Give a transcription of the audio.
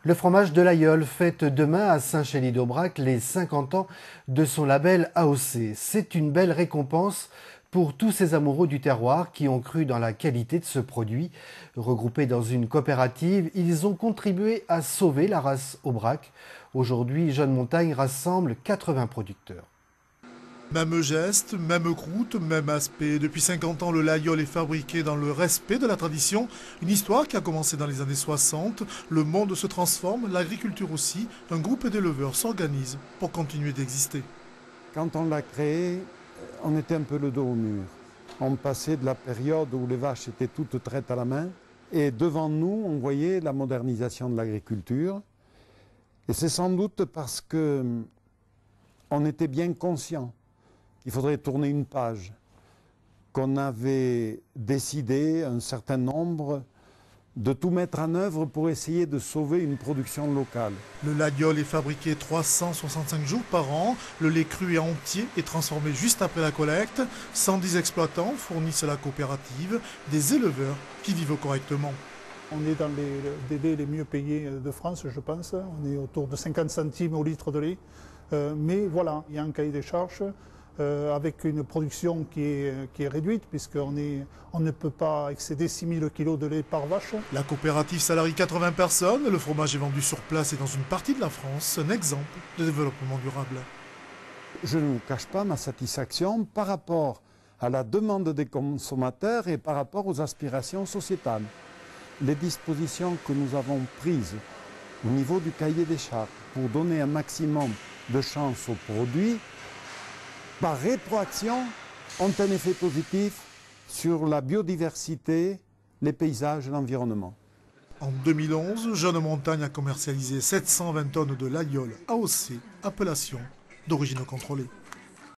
Le fromage de l'Aïol fête demain à Saint-Chély-d'Aubrac les 50 ans de son label AOC. C'est une belle récompense pour tous ces amoureux du terroir qui ont cru dans la qualité de ce produit. Regroupés dans une coopérative, ils ont contribué à sauver la race Aubrac. Aujourd'hui, Jeune Montagne rassemble 80 producteurs. Même geste, même croûte, même aspect. Depuis 50 ans, le laïol est fabriqué dans le respect de la tradition. Une histoire qui a commencé dans les années 60. Le monde se transforme, l'agriculture aussi. Un groupe d'éleveurs s'organise pour continuer d'exister. Quand on l'a créé, on était un peu le dos au mur. On passait de la période où les vaches étaient toutes traites à la main. Et devant nous, on voyait la modernisation de l'agriculture. Et c'est sans doute parce qu'on était bien conscient qu'il faudrait tourner une page, qu'on avait décidé un certain nombre de tout mettre en œuvre pour essayer de sauver une production locale. Le laïol est fabriqué 365 jours par an. Le lait cru et entier est transformé juste après la collecte. 110 exploitants fournissent la coopérative, des éleveurs qui vivent correctement. On est dans les laits les mieux payés de France, je pense. On est autour de 50 centimes au litre de lait. Mais voilà, il y a un cahier des charges avec une production qui est réduite, puisqu'on ne peut pas excéder 6 000 kg de lait par vache. La coopérative salarie 80 personnes. Le fromage est vendu sur place et dans une partie de la France. Un exemple de développement durable. Je ne vous cache pas ma satisfaction par rapport à la demande des consommateurs et par rapport aux aspirations sociétales. Les dispositions que nous avons prises au niveau du cahier des charges pour donner un maximum de chance aux produits, par rétroaction, ont un effet positif sur la biodiversité, les paysages et l'environnement. En 2011, Jeune Montagne a commercialisé 720 tonnes de laïol AOC, appellation d'origine contrôlée.